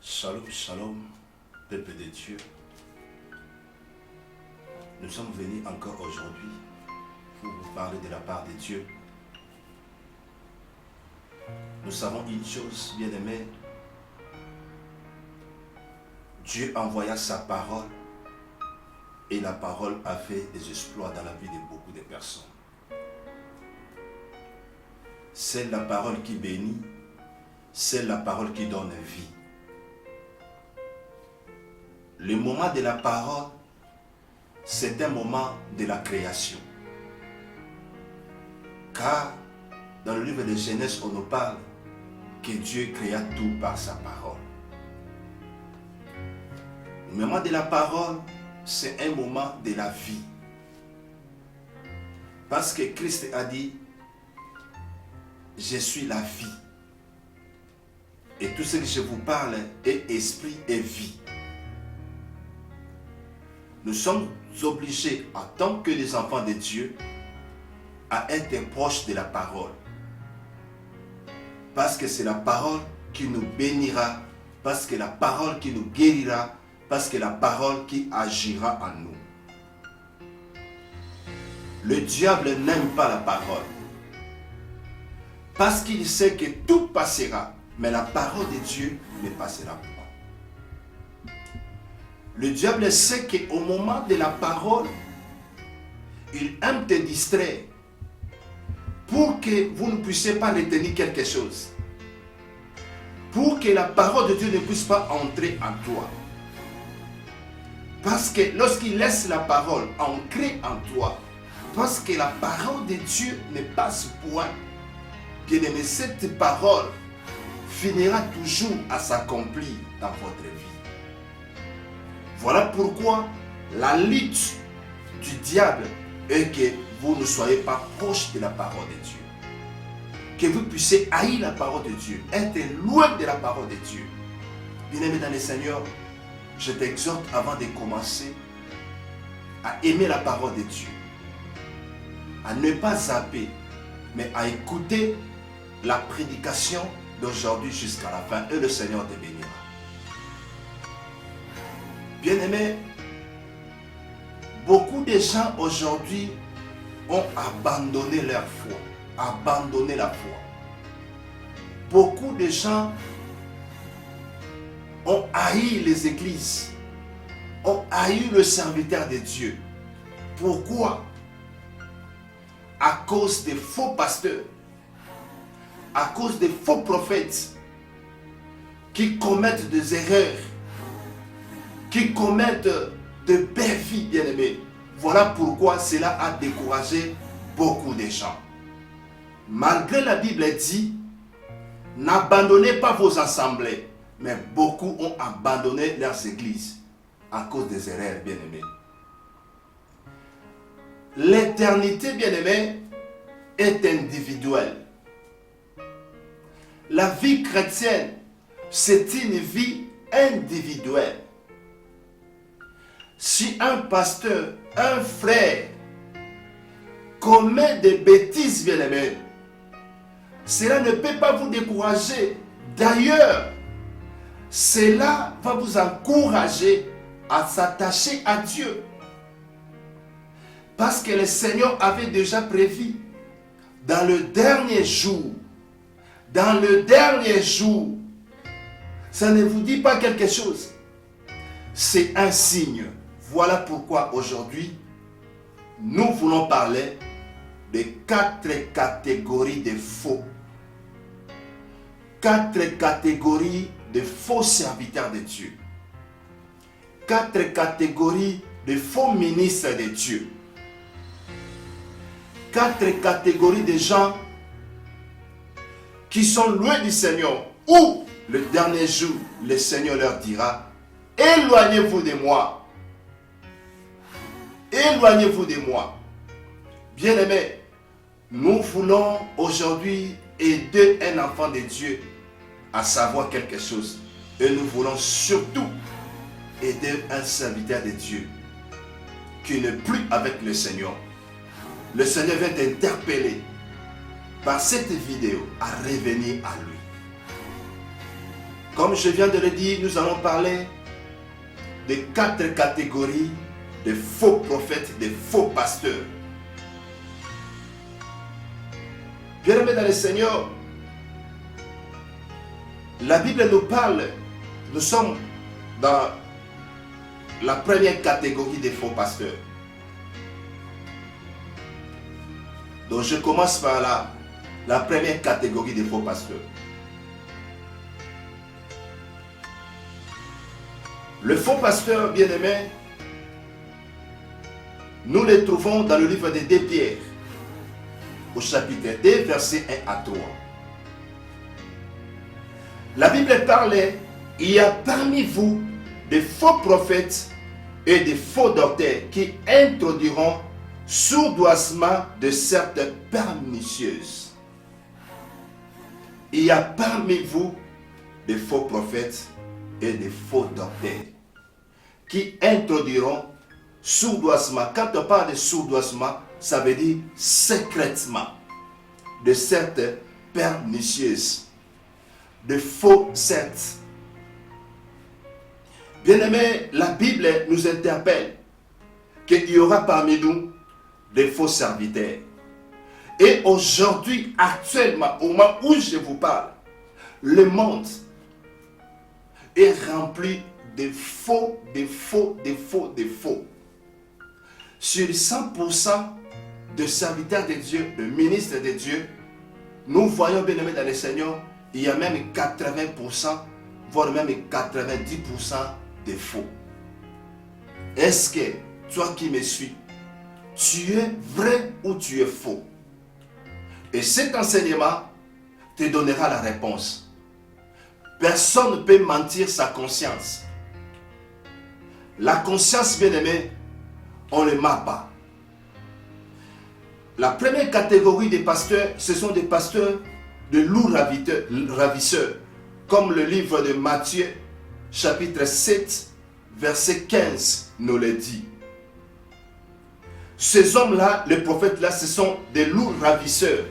Shalom, shalom, peuple de Dieu. Nous sommes venus encore aujourd'hui pour vous parler de la part de Dieu. Nous savons une chose, bien-aimés. Dieu envoya sa parole et la parole a fait des exploits dans la vie de beaucoup de personnes. C'est la parole qui bénit, c'est la parole qui donne vie. Le moment de la parole, c'est un moment de la création. Car dans le livre de Genèse, on nous parle que Dieu créa tout par sa parole. Le moment de la parole, c'est un moment de la vie. Parce que Christ a dit, je suis la vie. Et tout ce que je vous parle est esprit et vie. Nous sommes obligés, en tant que les enfants de Dieu, à être proches de la parole. Parce que c'est la parole qui nous bénira, parce que la parole qui nous guérira, parce que la parole qui agira en nous. Le diable n'aime pas la parole. Parce qu'il sait que tout passera, mais la parole de Dieu ne passera pas. Le diable sait qu'au moment de la parole, il aime te distraire pour que vous ne puissiez pas retenir quelque chose. Pour que la parole de Dieu ne puisse pas entrer en toi. Parce que lorsqu'il laisse la parole ancrer en toi, parce que la parole de Dieu ne passe point, bien aimé, cette parole finira toujours à s'accomplir dans votre vie. Voilà pourquoi la lutte du diable est que vous ne soyez pas proche de la parole de Dieu. Que vous puissiez haïr la parole de Dieu, être loin de la parole de Dieu. Bien-aimé dans le Seigneur, je t'exhorte avant de commencer à aimer la parole de Dieu. À ne pas zapper, mais à écouter la prédication d'aujourd'hui jusqu'à la fin et le Seigneur te bénira. Bien-aimés, beaucoup de gens aujourd'hui ont abandonné leur foi, abandonné la foi. Beaucoup de gens ont haï les églises, ont haï le serviteur de Dieu. Pourquoi? À cause des faux pasteurs, à cause des faux prophètes qui commettent des erreurs, qui commettent de belles vies, bien-aimés. Voilà pourquoi cela a découragé beaucoup de gens. Malgré la Bible dit, n'abandonnez pas vos assemblées, mais beaucoup ont abandonné leurs églises à cause des erreurs, bien-aimés. L'éternité, bien-aimés, est individuelle. La vie chrétienne, c'est une vie individuelle. Si un pasteur, un frère commet des bêtises, bien-aimés, cela ne peut pas vous décourager. D'ailleurs, cela va vous encourager à s'attacher à Dieu. Parce que le Seigneur avait déjà prévu dans le dernier jour, ça ne vous dit pas quelque chose. C'est un signe. Voilà pourquoi aujourd'hui, nous voulons parler de 4 catégories de faux. 4 catégories de faux serviteurs de Dieu. 4 catégories de faux ministres de Dieu. 4 catégories de gens qui sont loin du Seigneur. Ou le dernier jour, le Seigneur leur dira, éloignez-vous de moi. Éloignez-vous de moi. Bien-aimés, nous voulons aujourd'hui aider un enfant de Dieu à savoir quelque chose. Et nous voulons surtout aider un serviteur de Dieu qui n'est plus avec le Seigneur. Le Seigneur vient t'interpeller par cette vidéo à revenir à lui. Comme je viens de le dire, nous allons parler de 4 catégories de faux prophètes, de faux pasteurs. Bien-aimés dans le Seigneur, la Bible nous parle, nous sommes dans la première catégorie des faux pasteurs. Donc je commence par la première catégorie des faux pasteurs. Le faux pasteur, bien-aimé, nous le trouvons dans le livre de 2 Pierre, au chapitre 2, versets 1 à 3. La Bible parle, il y a parmi vous des faux prophètes et des faux docteurs qui introduiront sournoisement de certaines pernicieuses. Il y a parmi vous des faux prophètes et des faux docteurs qui introduiront sournoisement. Quand on parle de sournoisement, ça veut dire secrètement, de certaines pernicieuses, de faux sectes. Bien-aimés, la Bible nous interpelle qu'il y aura parmi nous des faux serviteurs. Et aujourd'hui, actuellement, au moment où je vous parle, le monde est rempli de faux, de faux, de faux, de faux. Sur 100% de serviteurs de Dieu, de ministres de Dieu, nous voyons, bien aimés dans le Seigneur, il y a même 80%, voire même 90% de faux. Est-ce que toi qui me suis, tu es vrai ou tu es faux? Et cet enseignement te donnera la réponse. Personne ne peut mentir sa conscience. La conscience, bien-aimée, on ne ment pas. La première catégorie des pasteurs, ce sont des pasteurs de loups ravisseurs, comme le livre de Matthieu, chapitre 7, verset 15, nous le dit. Ces hommes-là, les prophètes-là, ce sont des loups ravisseurs.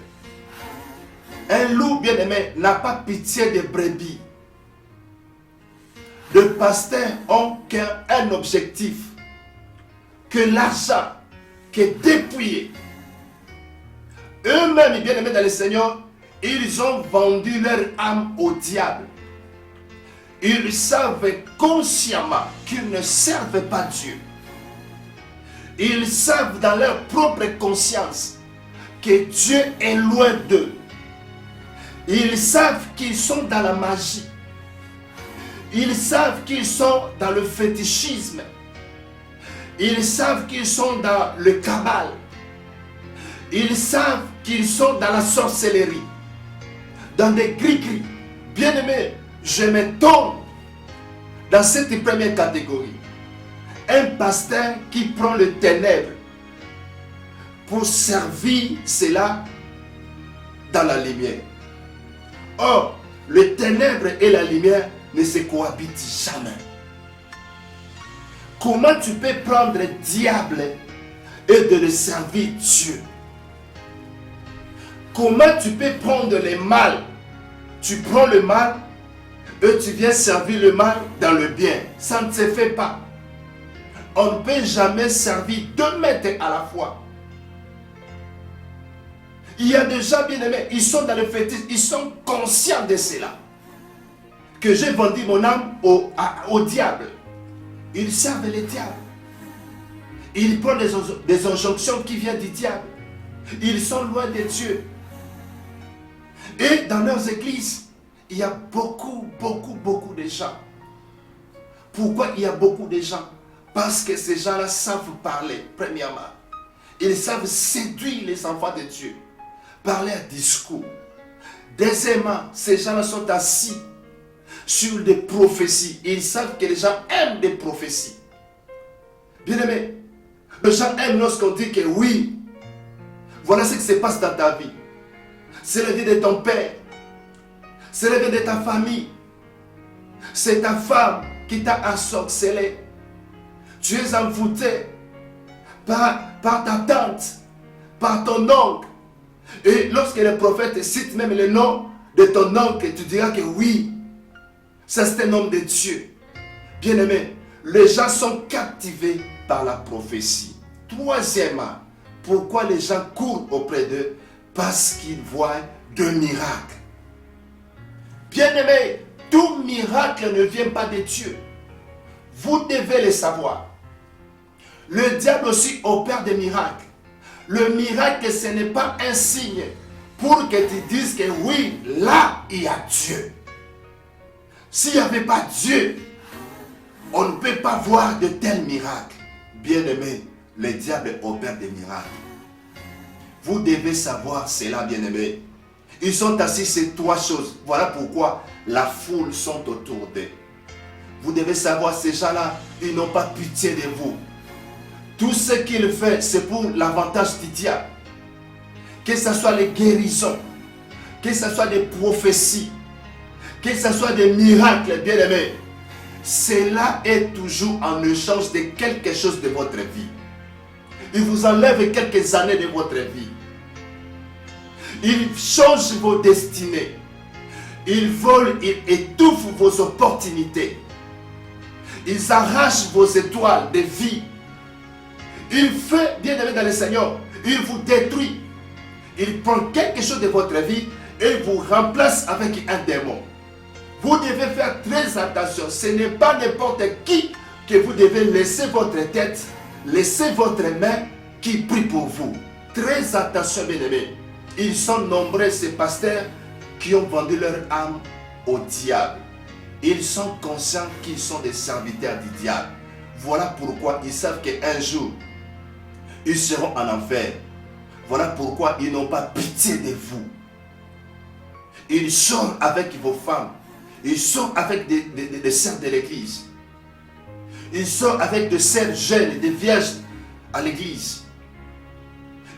Un loup, bien-aimé, n'a pas pitié des brebis. Les pasteurs ont qu'un objectif, que l'argent, que dépouiller. Eux-mêmes, bien-aimés dans le Seigneur, ils ont vendu leur âme au diable. Ils savent consciemment qu'ils ne servent pas Dieu. Ils savent dans leur propre conscience que Dieu est loin d'eux. Ils savent qu'ils sont dans la magie. Ils savent qu'ils sont dans le fétichisme. Ils savent qu'ils sont dans le cabale. Ils savent qu'ils sont dans la sorcellerie, dans des gris-gris. Bien-aimés, je me tombe dans cette première catégorie. Un pasteur qui prend le ténèbre pour servir cela dans la lumière. Or, le ténèbre et la lumière ne se cohabitent jamais. Comment tu peux prendre le diable et de le servir Dieu? Comment tu peux prendre le mal? Tu prends le mal et tu viens servir le mal dans le bien. Ça ne se fait pas. On ne peut jamais servir 2 maîtres à la fois. Il y a des gens bien-aimés, ils sont dans le fétiche, ils sont conscients de cela. Que j'ai vendu mon âme au diable. Ils servent le diable. Ils prennent des injonctions qui viennent du diable. Ils sont loin de Dieu. Et dans leurs églises, il y a beaucoup de gens. Pourquoi il y a beaucoup de gens? Parce que ces gens-là savent parler, premièrement. Ils savent séduire les enfants de Dieu par leur discours. Deuxièmement, ces gens-là sont assis sur des prophéties. Ils savent que les gens aiment des prophéties. Bien aimé, les gens aiment lorsqu'on dit que oui, voilà ce qui se passe dans ta vie. C'est la vie de ton père. C'est la vie de ta famille. C'est ta femme qui t'a ensorcelé. Tu es envoûté par ta tante, par ton oncle. Et lorsque le prophète cite même le nom de ton oncle, tu diras que oui, Ça, c'est un homme de Dieu. Bien-aimé, les gens sont captivés par la prophétie. Troisièmement, pourquoi les gens courent auprès d'eux? Parce qu'ils voient de miracles. Bien-aimé, tout miracle ne vient pas de Dieu. Vous devez le savoir. Le diable aussi opère des miracles. Le miracle, ce n'est pas un signe pour que tu dises que oui, là, il y a Dieu. S'il n'y avait pas Dieu, on ne peut pas voir de tels miracles. Bien-aimé, le diable opère des miracles. Vous devez savoir cela, bien-aimé. Ils sont assis sur trois choses. Voilà pourquoi la foule sont autour d'eux. Vous devez savoir, ces gens-là, ils n'ont pas pitié de vous. Tout ce qu'il fait, c'est pour l'avantage du diable. Que ce soit les guérisons, que ce soit des prophéties, que ce soit des miracles, bien-aimés. Cela est toujours en échange de quelque chose de votre vie. Il vous enlève quelques années de votre vie. Il change vos destinées. Il vole, il étouffe vos opportunités. Ils arrachent vos étoiles de vie. Il fait, bien-aimé dans le Seigneur, il vous détruit. Il prend quelque chose de votre vie et vous remplace avec un démon. Vous devez faire très attention. Ce n'est pas n'importe qui que vous devez laisser votre tête, laisser votre main qui prie pour vous. Très attention, bien-aimés. Ils sont nombreux, ces pasteurs, qui ont vendu leur âme au diable. Ils sont conscients qu'ils sont des serviteurs du diable. Voilà pourquoi ils savent qu'un jour, ils seront en enfer. Voilà pourquoi ils n'ont pas pitié de vous. Ils sortent avec vos femmes. Ils sortent avec des sœurs de l'église. Ils sortent avec des sœurs jeunes, des vierges à l'église.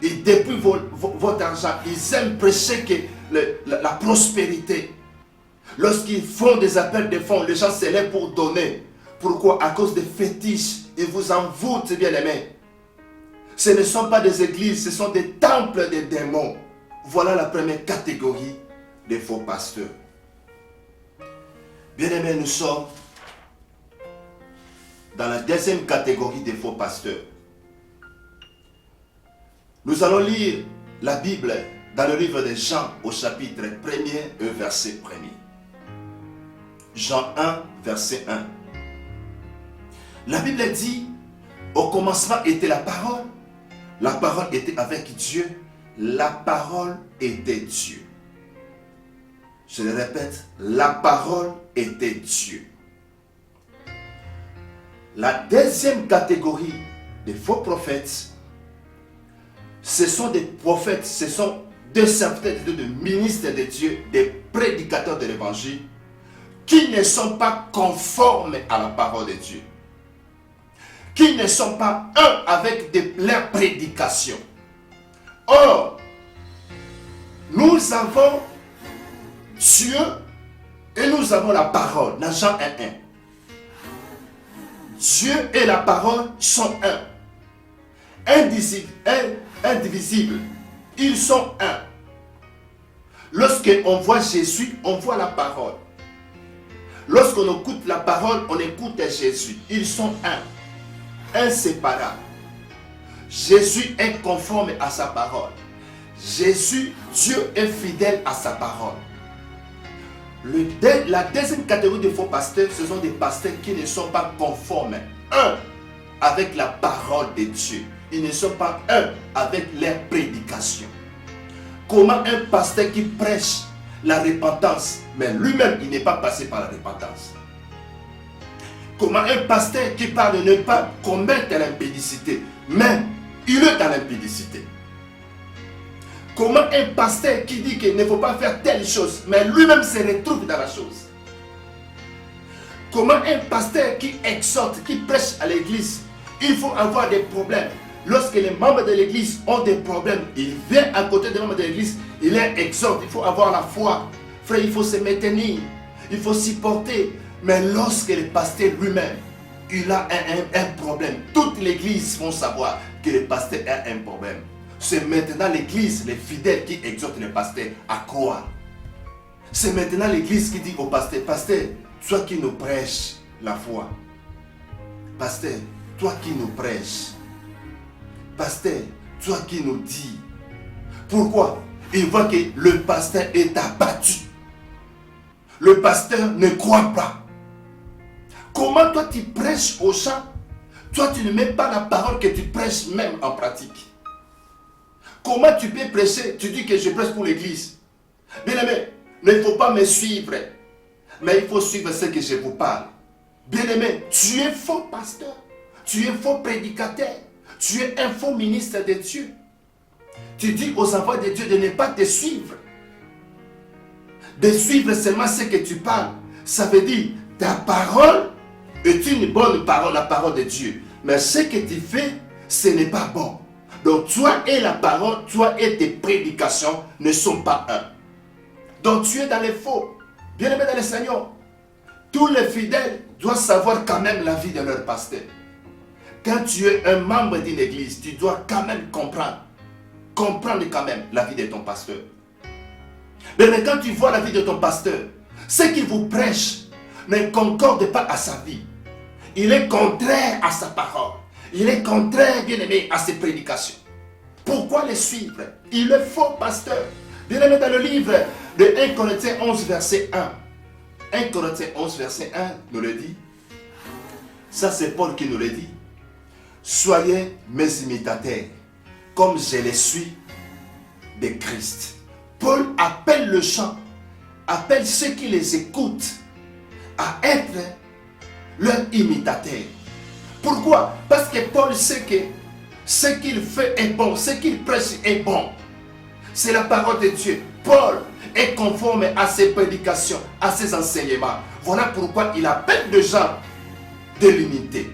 Ils dépouillent votre argent. Ils aiment prêcher que la prospérité. Lorsqu'ils font des appels de fonds, les gens se lèvent pour donner. Pourquoi? À cause des fétiches. Ils vous envoûtent, bien-aimés. Ce ne sont pas des églises, ce sont des temples de démons. Voilà la première catégorie des faux pasteurs. Bien-aimés, nous sommes dans la deuxième catégorie des faux pasteurs. Nous allons lire la Bible dans le livre de Jean au chapitre 1er et verset 1er. Jean 1, verset 1. La Bible dit, au commencement était la parole était avec Dieu, la parole était Dieu. Je le répète, la parole était Dieu. La deuxième catégorie des faux prophètes, ce sont des prophètes, ce sont des serviteurs de Dieu, des ministres de Dieu, des prédicateurs de l'évangile, qui ne sont pas conformes à la parole de Dieu, qui ne sont pas un avec leur prédication. Or, nous avons Dieu et nous avons la parole dans Jean 1.1. Dieu et la parole sont un. Indivisibles. Ils sont un. Lorsqu'on voit Jésus, on voit la parole. Lorsqu'on écoute la parole, on écoute Jésus. Ils sont un. Inséparables. Jésus est conforme à sa parole. Jésus, Dieu est fidèle à sa parole. La deuxième catégorie de faux pasteurs, ce sont des pasteurs qui ne sont pas conformes, avec la parole de Dieu. Ils ne sont pas avec leur prédication. Comment un pasteur qui prêche la repentance, mais lui-même, il n'est pas passé par la repentance. Comment un pasteur qui parle de ne pas commettre l'impudicité, mais il est dans l'impudicité. Comment un pasteur qui dit qu'il ne faut pas faire telle chose, mais lui-même se retrouve dans la chose. Comment un pasteur qui exhorte, qui prêche à l'église, il faut avoir des problèmes. Lorsque les membres de l'église ont des problèmes, il vient à côté des membres de l'église, il les exhorte, il faut avoir la foi. Frère, il faut se maintenir, il faut supporter. Mais lorsque le pasteur lui-même, il a un problème, toute l'église vont savoir que le pasteur a un problème. C'est maintenant l'église, les fidèles qui exhortent le pasteur à croire. C'est maintenant l'église qui dit au pasteur, pasteur, toi qui nous prêches la foi. Pasteur, toi qui nous prêches. Pasteur, toi qui nous dis. Pourquoi? Il voit que le pasteur est abattu. Le pasteur ne croit pas. Comment toi tu prêches aux gens? Toi tu ne mets pas la parole que tu prêches même en pratique. Comment tu peux prêcher? Tu dis que je prêche pour l'église. Bien aimé, il ne faut pas me suivre. Mais il faut suivre ce que je vous parle. Bien aimé, tu es faux pasteur. Tu es faux prédicateur. Tu es un faux ministre de Dieu. Tu dis aux enfants de Dieu de ne pas te suivre. De suivre seulement ce que tu parles. Ça veut dire, ta parole est une bonne parole, la parole de Dieu. Mais ce que tu fais, ce n'est pas bon. Donc toi et la parole, toi et tes prédications ne sont pas un. Donc tu es dans les faux. Bien aimé dans le Seigneur, tous les fidèles doivent savoir quand même la vie de leur pasteur. Quand tu es un membre d'une église, tu dois quand même comprendre. Comprendre quand même la vie de ton pasteur. Mais quand tu vois la vie de ton pasteur, ce qu'il vous prêche ne concorde pas à sa vie. Il est contraire à sa parole. Il est contraire, bien aimé, à ses prédications. Pourquoi les suivre? Il est faux pasteur. Bien aimé, dans le livre de 1 Corinthiens 11, verset 1. 1 Corinthiens 11, verset 1 nous le dit. Ça, c'est Paul qui nous le dit. Soyez mes imitateurs, comme je les suis de Christ. Paul appelle le chant, appelle ceux qui les écoutent à être leur imitateur. Pourquoi? Parce que Paul sait que ce qu'il fait est bon, ce qu'il prêche est bon. C'est la parole de Dieu. Paul est conforme à ses prédications, à ses enseignements. Voilà pourquoi il appelle les gens de l'imiter.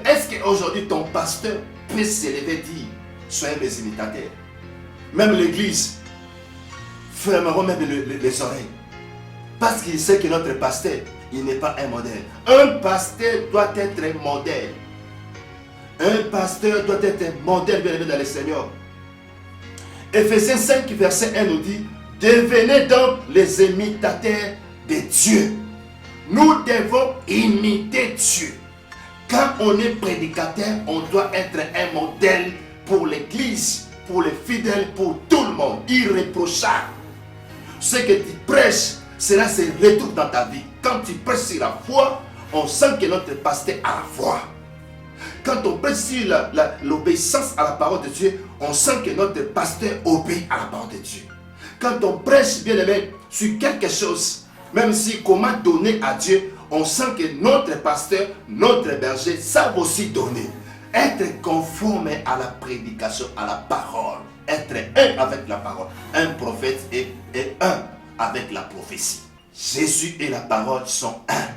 Est-ce qu'aujourd'hui ton pasteur peut s'élever et dire, soyez mes imitateurs? Même l'église fermeront même les oreilles. Parce qu'il sait que notre pasteur, il n'est pas un modèle. Un pasteur doit être un modèle. Un pasteur doit être un modèle, bien aimé dans le Seigneur. Ephésiens 5, verset 1 nous dit, devenez donc les imitateurs de Dieu. Nous devons imiter Dieu. Quand on est prédicateur, on doit être un modèle pour l'église, pour les fidèles, pour tout le monde, irréprochable. Ce que tu prêches, cela se retrouve dans ta vie. Quand tu prêches sur la foi, on sent que notre pasteur a la foi. Quand on prêche sur l'obéissance à la parole de Dieu, on sent que notre pasteur obéit à la parole de Dieu. Quand on prêche, bien aimé, sur quelque chose, même si comment donner à Dieu, on sent que notre pasteur, notre berger savent aussi donner. Être conforme à la prédication, à la parole. Être un avec la parole. Un prophète et un avec la prophétie. Jésus et la parole sont un.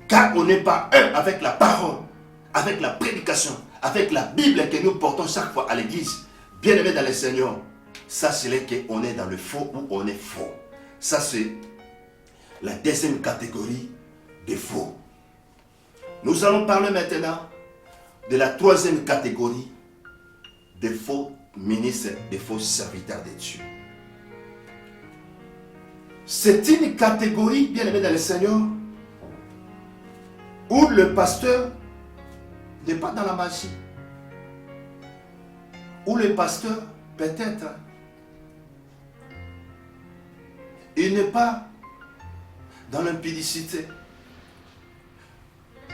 Car on n'est pas un avec la parole, avec la prédication, avec la Bible que nous portons chaque fois à l'église. Bien aimé dans le Seigneur, ça c'est qu'on est dans le faux ou on est faux. Ça c'est la deuxième catégorie des faux. Nous allons parler maintenant de la troisième catégorie des faux ministres, des faux serviteurs de Dieu. C'est une catégorie, bien aimé dans le Seigneur, où le pasteur n'est pas dans la magie. Où le pasteur, peut-être, il n'est pas dans l'impudicité.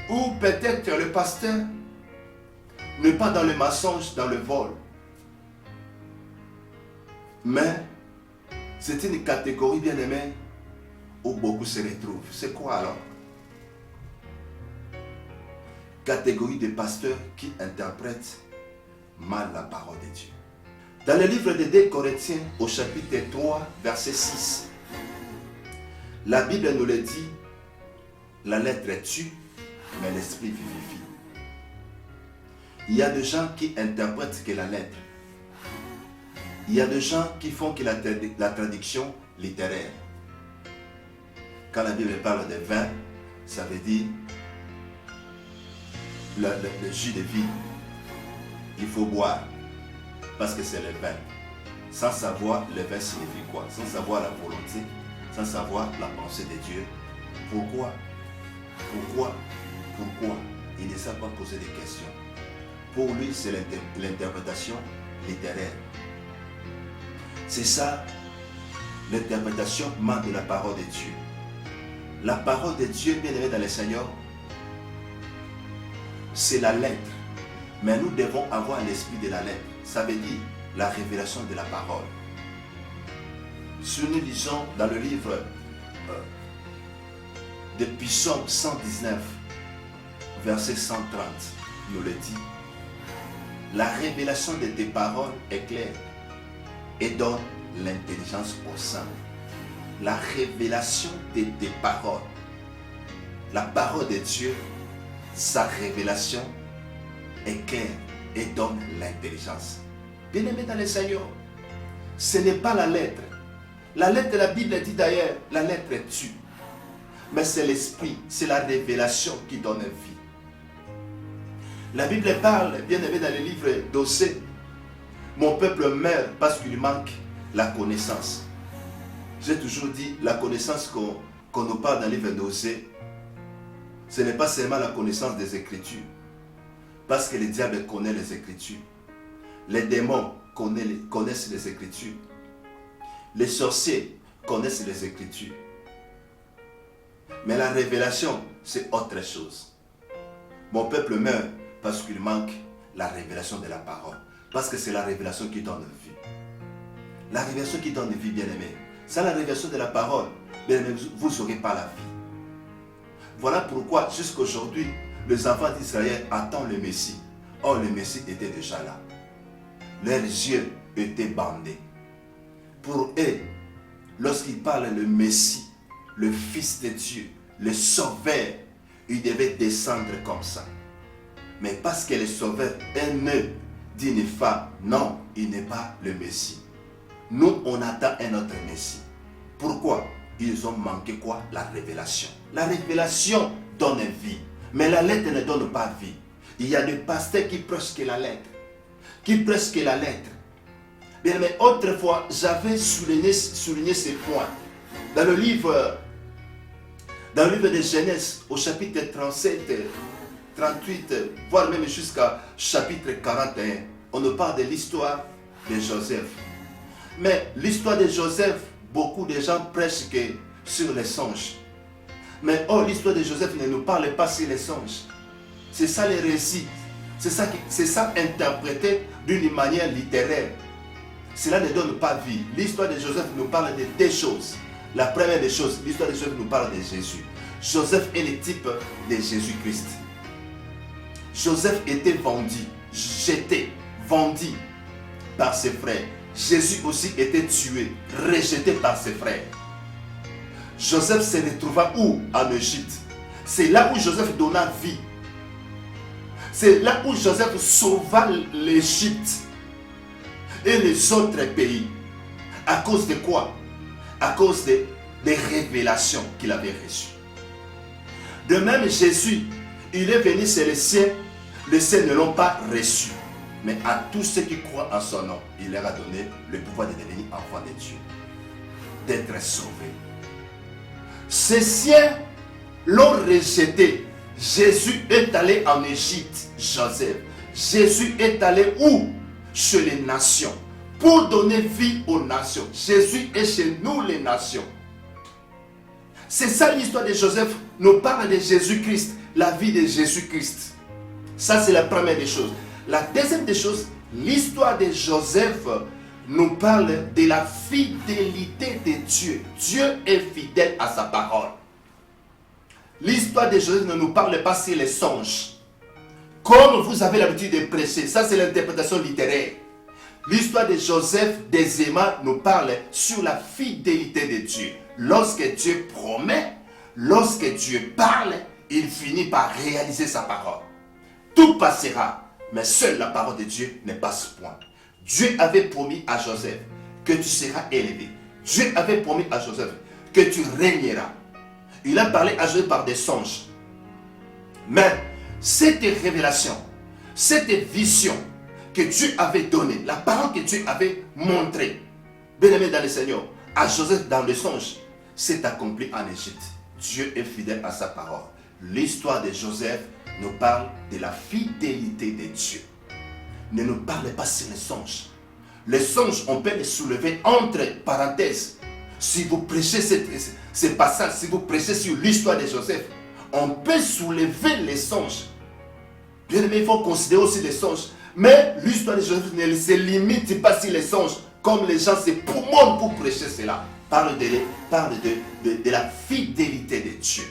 Ou peut-être le pasteur n'est pas dans le mensonge, dans le vol. Mais c'est une catégorie, bien aimée, où beaucoup se retrouvent. C'est quoi alors? Catégorie de pasteurs qui interprètent mal la parole de Dieu. Dans le livre de 2 Corinthiens, au chapitre 3, verset 6, la Bible nous le dit, la lettre tue, mais l'esprit vivifie. Il y a des gens qui interprètent que la lettre. Il y a des gens qui font que la traduction littéraire. Quand la Bible parle de vin, ça veut dire le jus de vie. Il faut boire parce que c'est le vin. Sans savoir le vin signifie quoi, sans savoir la volonté, sans savoir la pensée de Dieu Pourquoi il ne s'est pas posé des questions. Pour lui, c'est l'interprétation littéraire. C'est ça, l'interprétation même de la parole de Dieu. La parole de Dieu, bien aimé dans le Seigneur, c'est la lettre. Mais nous devons avoir l'esprit de la lettre. Ça veut dire la révélation de la parole. Si nous lisons dans le livre de Psaume 119, verset 130, nous le dit. La révélation de tes paroles est claire et donne l'intelligence au sein. La révélation de tes paroles. La parole de Dieu, sa révélation est claire et donne l'intelligence. Bien-aimé dans le Seigneur, ce n'est pas la lettre. La lettre de la Bible dit d'ailleurs, la lettre tue. Mais c'est l'esprit, c'est la révélation qui donne vie. La Bible parle, bien aimé dans le livre d'Osée, mon peuple meurt parce qu'il manque la connaissance. J'ai toujours dit, la connaissance qu'on nous parle dans le livre d'Osée, ce n'est pas seulement la connaissance des Écritures. Parce que le diable connaît les Écritures. Les démons connaissent les Écritures. Les sorciers connaissent les Écritures. Mais la révélation, c'est autre chose. Mon peuple meurt parce qu'il manque la révélation de la parole. Parce que c'est la révélation qui donne vie. La révélation qui donne vie, bien-aimé. Sans la révélation de la parole, bien-aimé, vous n'aurez pas la vie. Voilà pourquoi, jusqu'aujourd'hui, les enfants d'Israël attendent le Messie. Or, le Messie était déjà là. Leurs yeux étaient bandés. Pour eux, lorsqu'ils parlent le Messie, le Fils de Dieu, le Sauveur, il devait descendre comme ça. Mais parce que le Sauveur est né d'une femme, non, il n'est pas le Messie. Nous, on attend un autre Messie. Pourquoi? Ils ont manqué quoi? La révélation. La révélation donne vie, mais la lettre ne donne pas vie. Il y a des pasteurs qui prêchent que la lettre. Bien, mais autrefois, j'avais souligné ce point. Dans le livre de Genèse, au chapitre 37, 38, voire même jusqu'à chapitre 41, on nous parle de l'histoire de Joseph. Mais l'histoire de Joseph, beaucoup de gens prêchent que sur les songes. Mais l'histoire de Joseph ne nous parle pas sur les songes. C'est ça les récits. C'est ça interprété d'une manière littéraire. Cela ne donne pas vie. L'histoire de Joseph nous parle de deux choses. La première des choses, l'histoire de Joseph nous parle de Jésus. Joseph est le type de Jésus-Christ. Joseph était jeté, vendu par ses frères. Jésus aussi était tué, rejeté par ses frères. Joseph se retrouva où? En Égypte. C'est là où Joseph donna vie. C'est là où Joseph sauva l'Égypte et les autres pays. À cause de quoi? À cause des révélations qu'il avait reçues. De même, Jésus, il est venu chez les siens ne l'ont pas reçu. Mais à tous ceux qui croient en son nom, il leur a donné le pouvoir de devenir enfants de Dieu, d'être sauvés. Ces siens l'ont rejeté. Jésus est allé en Égypte, Joseph. Jésus est allé où? Chez les nations, pour donner vie aux nations. Jésus est chez nous les nations. C'est ça l'histoire de Joseph, nous parle de Jésus-Christ, la vie de Jésus-Christ. Ça c'est la première des choses. La deuxième des choses, l'histoire de Joseph nous parle de la fidélité de Dieu. Dieu est fidèle à sa parole. L'histoire de Joseph ne nous parle pas sur les songes. Comme vous avez l'habitude de prêcher, ça c'est l'interprétation littéraire. L'histoire de Joseph d'Ezéma nous parle sur la fidélité de Dieu. Lorsque Dieu promet, lorsque Dieu parle, il finit par réaliser sa parole. Tout passera, mais seule la parole de Dieu ne passe point. Dieu avait promis à Joseph que tu seras élevé. Dieu avait promis à Joseph que tu régneras. Il a parlé à Joseph par des songes. Mais cette révélation, cette vision que Dieu avait donnée, la parole que Dieu avait montrée, bien-aimé dans le Seigneur, à Joseph dans le songe, s'est accomplie en Égypte. Dieu est fidèle à sa parole. L'histoire de Joseph nous parle de la fidélité de Dieu. Ne nous parlez pas sur les songes. Les songes, on peut les soulever entre parenthèses. Si vous prêchez ce passage, si vous prêchez sur l'histoire de Joseph, on peut soulever les songes. Bien aimé, il faut considérer aussi les songes. Mais l'histoire de Joseph ne se limite pas sur les songes, comme les gens se poumonnent pour prêcher cela. Parle de la fidélité de Dieu.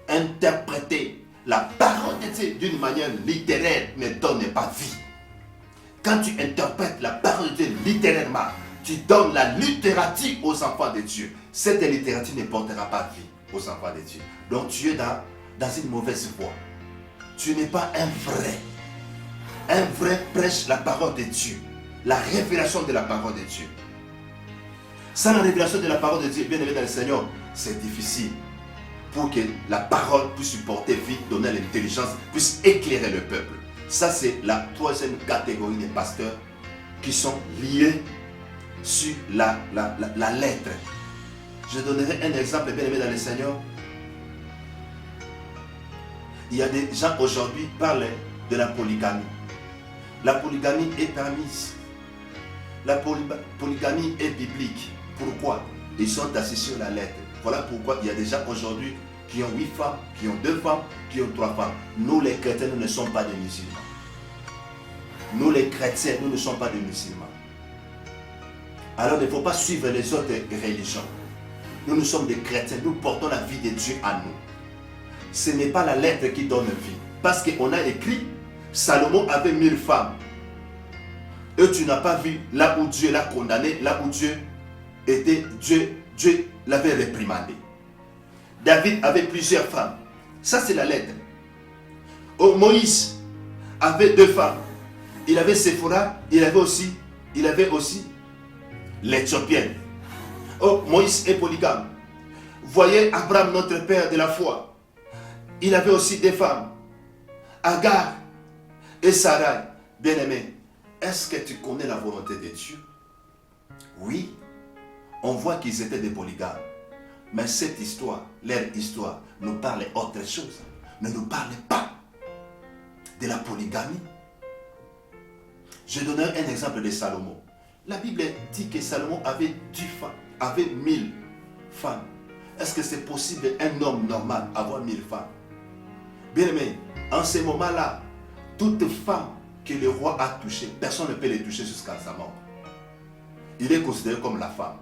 Interpréter la parole de Dieu d'une manière littéraire ne donne pas vie. Quand tu interprètes la parole de Dieu littérairement, tu donnes la littérature aux enfants de Dieu. Cette littérature ne portera pas vie aux enfants de Dieu. Donc tu es dans une mauvaise voie. Tu n'es pas un vrai. Un vrai prêche la parole de Dieu. La révélation de la parole de Dieu. Sans la révélation de la parole de Dieu, bien aimé dans le Seigneur, c'est difficile. Pour que la parole puisse porter vie, donner l'intelligence, puisse éclairer le peuple. Ça, c'est la troisième catégorie des pasteurs qui sont liés sur la lettre. Je donnerai un exemple, bien aimé dans le Seigneur. Il y a des gens aujourd'hui qui parlent de la polygamie. La polygamie est permise. La polygamie est biblique. Pourquoi? Ils sont assis sur la lettre. Voilà pourquoi il y a des gens aujourd'hui qui ont 8 femmes, qui ont 2 femmes, qui ont 3 femmes. Nous les chrétiens, nous ne sommes pas des musulmans. Nous les chrétiens, nous ne sommes pas des musulmans. Alors il ne faut pas suivre les autres religions. Nous sommes des chrétiens, nous portons la vie de Dieu à nous. Ce n'est pas la lettre qui donne vie. Parce qu'on a écrit, Salomon avait 1000 femmes. Et tu n'as pas vu là où Dieu l'a condamné, là où Dieu l'avait réprimandé. David avait plusieurs femmes. Ça, c'est la lettre. Oh, Moïse avait 2 femmes. Il avait Séphora, il avait aussi l'Éthiopienne. Oh, Moïse est polygame. Voyez Abraham, notre père de la foi. Il avait aussi des femmes. Agar et Sarai. Bien-aimé, est-ce que tu connais la volonté de Dieu? Oui. On voit qu'ils étaient des polygames. Mais cette histoire, leur histoire, nous parle autre chose. Ne nous parle pas de la polygamie. Je donnerai un exemple de Salomon. La Bible dit que Salomon avait 10 femmes, avait 1000 femmes. Est-ce que c'est possible un homme normal avoir 1000 femmes? Bien aimé, en ce moment-là, toute femme que le roi a touchée, personne ne peut les toucher jusqu'à sa mort. Il est considéré comme la femme.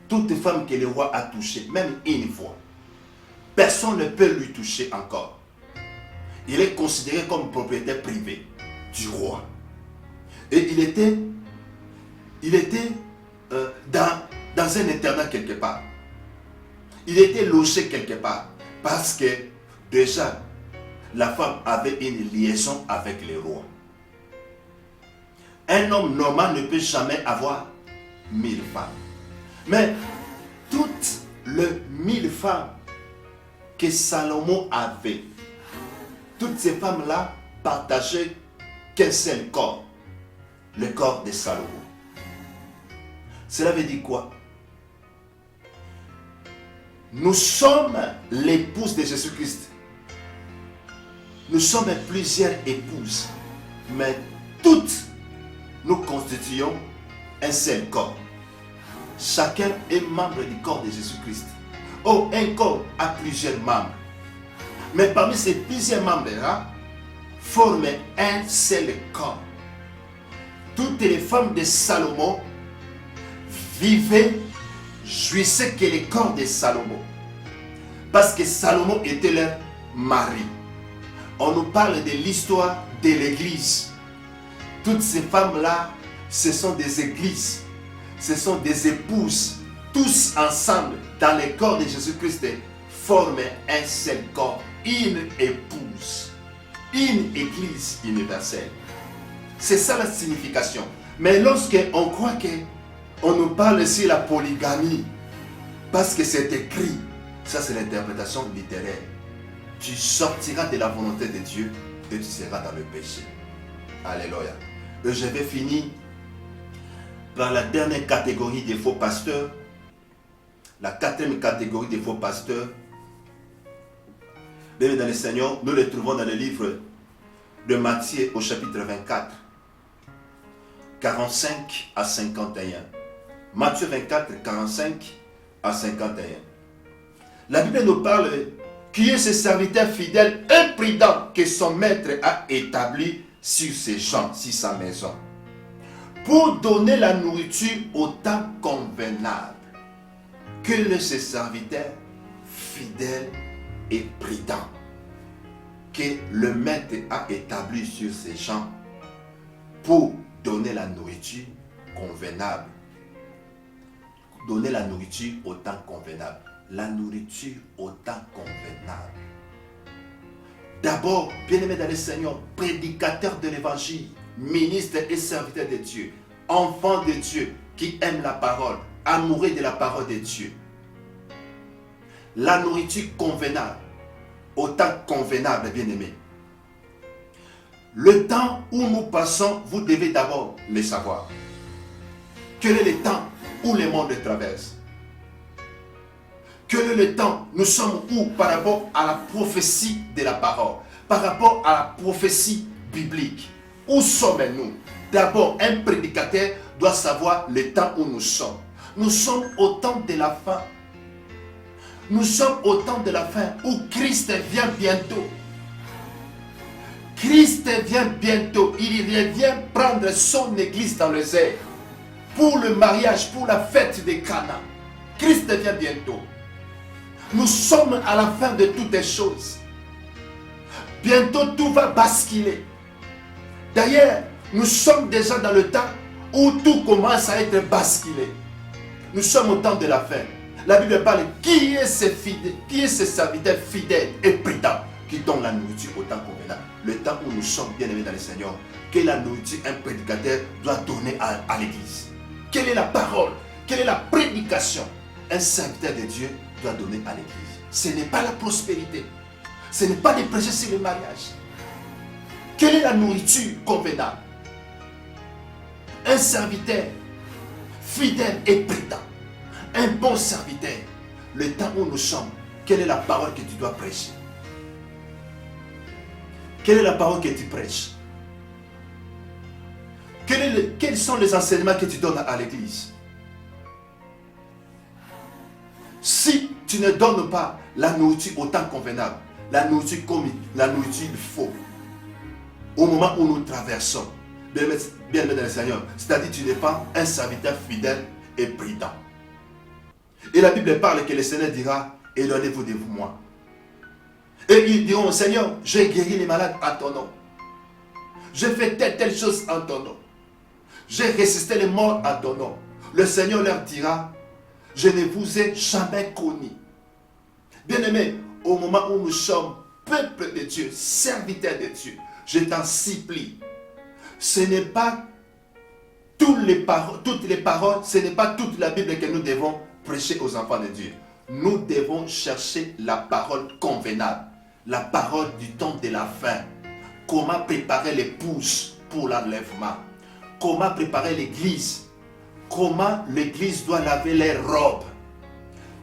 Toute femme que le roi a touchée, même une fois, personne ne peut lui toucher encore. Il est considéré comme propriétaire privé du roi. Et il était dans un internat quelque part. Il était logé quelque part. Parce que déjà, la femme avait une liaison avec le roi. Un homme normal ne peut jamais avoir 1000 femmes. Mais toutes les 1000 femmes que Salomon avait, toutes ces femmes-là partageaient qu'un seul corps, le corps de Salomon. Cela veut dire quoi? Nous sommes l'épouse de Jésus-Christ. Nous sommes plusieurs épouses, mais toutes nous constituons un seul corps. Chacun est membre du corps de Jésus-Christ. Oh, un corps a plusieurs membres. Mais parmi ces plusieurs membres-là, forment un seul corps. Toutes les femmes de Salomon vivaient, jouissaient que le corps de Salomon. Parce que Salomon était leur mari. On nous parle de l'histoire de l'église. Toutes ces femmes-là, ce sont des églises. Ce sont des épouses. Tous ensemble, dans le corps de Jésus-Christ, forment un seul corps. Une épouse. Une église universelle. C'est ça la signification. Mais lorsqu'on croit qu'on nous parle ici de la polygamie, parce que c'est écrit, ça c'est l'interprétation littéraire. Tu sortiras de la volonté de Dieu et tu seras dans le péché. Alléluia. Et je vais finir par la dernière catégorie des faux pasteurs. La quatrième catégorie des faux pasteurs, bien dans le Seigneur, nous les trouvons dans le livre de Matthieu au chapitre 24, 45 à 51. Matthieu 24, 45 à 51. La Bible nous parle qui est ce serviteur fidèle et prudent que son maître a établi sur ses champs, sur sa maison, pour donner la nourriture au temps convenable. Quel est ce serviteur fidèle et prudent que le maître a établi sur ses champs pour donner la nourriture convenable. Donner la nourriture au temps convenable. La nourriture au temps convenable. D'abord, bien-aimé dans le Seigneur, prédicateur de l'évangile, ministre et serviteur de Dieu, enfant de Dieu qui aime la parole, amoureux de la parole de Dieu. La nourriture convenable, au temps convenable, bien-aimé. Le temps où nous passons, vous devez d'abord le savoir. Quel est le temps où le monde traverse? Quel est le temps? Nous sommes où par rapport à la prophétie de la parole? Par rapport à la prophétie biblique? Où sommes-nous? D'abord, un prédicateur doit savoir le temps où nous sommes. Nous sommes au temps de la fin. Nous sommes au temps de la fin où Christ vient bientôt. Christ vient bientôt. Il revient prendre son église dans les airs. Pour le mariage, pour la fête de Cana. Christ vient bientôt. Nous sommes à la fin de toutes les choses. Bientôt tout va basculer. D'ailleurs, nous sommes déjà dans le temps où tout commence à être basculé. Nous sommes au temps de la fin. La Bible parle qui est ce serviteur fidèle et prudent qui donne la nourriture au temps convenable. Le temps où nous sommes bien aimés dans le Seigneur, quelle est la nourriture un prédicateur doit donner à l'église? Quelle est la parole? Quelle est la prédication un serviteur de Dieu doit donner à l'église? Ce n'est pas la prospérité. Ce n'est pas de prêcher sur le mariage. Quelle est la nourriture convenable? Un serviteur fidèle et prudent. Un bon serviteur. Le temps où nous sommes, quelle est la parole que tu dois prêcher? Quelle est la parole que tu prêches? Quels sont les enseignements que tu donnes à l'église? Si tu ne donnes pas la nourriture au temps convenable, la nourriture comme la nourriture il faut, au moment où nous traversons, bien dans le Seigneur, c'est-à-dire tu n'es pas un serviteur fidèle et prudent. Et la Bible parle que le Seigneur dira, éloignez-vous de moi. Et ils diront, Seigneur, j'ai guéri les malades à ton nom. J'ai fait telle chose en ton nom. J'ai ressuscité les morts à ton nom. Le Seigneur leur dira, je ne vous ai jamais connu. Bien-aimés, au moment où nous sommes peuple de Dieu, serviteurs de Dieu, je t'en supplie, ce n'est pas toutes les paroles, ce n'est pas toute la Bible que nous devons prêcher aux enfants de Dieu. Nous devons chercher la parole convenable, la parole du temps de la fin. Comment préparer l'épouse pour l'enlèvement? Comment préparer l'église? Comment l'église doit laver les robes?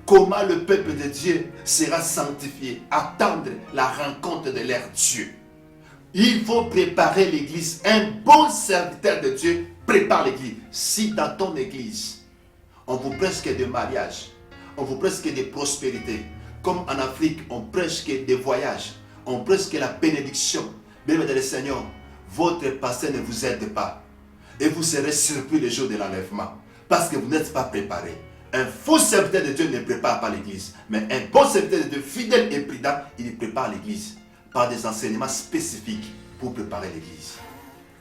Comment le peuple de Dieu sera sanctifié? Attendre la rencontre de leur Dieu. Il faut préparer l'église. Un bon serviteur de Dieu prépare l'église. Si dans ton église, on vous prêche que des mariages, on vous prêche que des prospérités, comme en Afrique, on prêche que des voyages, on prêche que la bénédiction, bien dans le Seigneur, votre pasteur ne vous aide pas. Et vous serez surpris le jour de l'enlèvement. Parce que vous n'êtes pas préparé. Un faux serviteur de Dieu ne prépare pas l'église. Mais un bon serviteur de Dieu, fidèle et prudent, il prépare l'église par des enseignements spécifiques pour préparer l'église.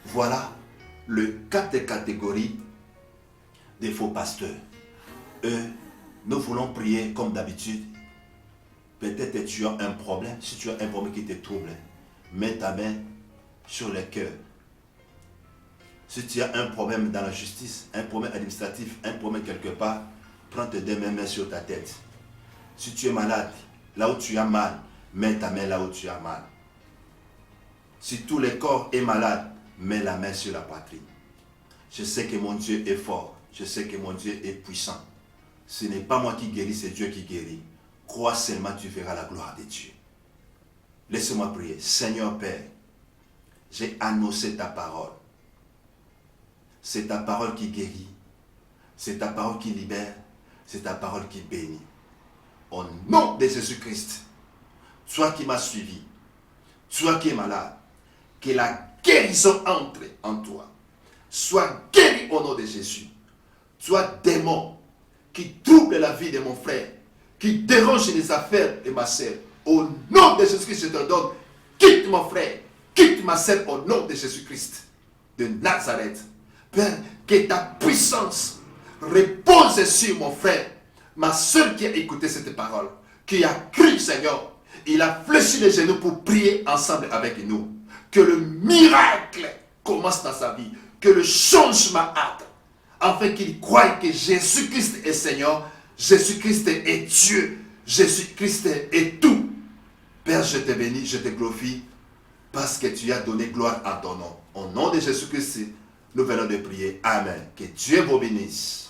Voilà les 4 catégories des faux pasteurs. Nous voulons prier comme d'habitude. Peut-être tu as un problème. Si tu as un problème qui te trouble, mets ta main sur le cœur. Si tu as un problème dans la justice, un problème administratif, un problème quelque part, prends tes 2 mains sur ta tête. Si tu es malade, là où tu as mal, mets ta main là où tu as mal. Si tout le corps est malade, mets la main sur la poitrine. Je sais que mon Dieu est fort. Je sais que mon Dieu est puissant. Ce n'est pas moi qui guéris, c'est Dieu qui guérit. Crois seulement, tu verras la gloire de Dieu. Laissez-moi prier. Seigneur Père, j'ai annoncé ta parole. C'est ta parole qui guérit. C'est ta parole qui libère. C'est ta parole qui bénit. Au nom de Jésus-Christ, toi qui m'as suivi, toi qui es malade, que la guérison entre en toi. Sois guéri au nom de Jésus. Toi, démon, qui trouble la vie de mon frère, qui dérange les affaires de ma sœur, au nom de Jésus-Christ, je te donne, quitte mon frère, quitte ma sœur au nom de Jésus-Christ de Nazareth. Père, que ta puissance repose sur mon frère, ma sœur qui a écouté cette parole, qui a cru, Seigneur. Il a fléchi les genoux pour prier ensemble avec nous. Que le miracle commence dans sa vie, que le changement entre, afin qu'il croie que Jésus-Christ est Seigneur, Jésus-Christ est Dieu, Jésus-Christ est tout. Père, je te bénis, je te glorifie, parce que tu as donné gloire à ton nom. Au nom de Jésus-Christ, nous venons de prier. Amen. Que Dieu vous bénisse.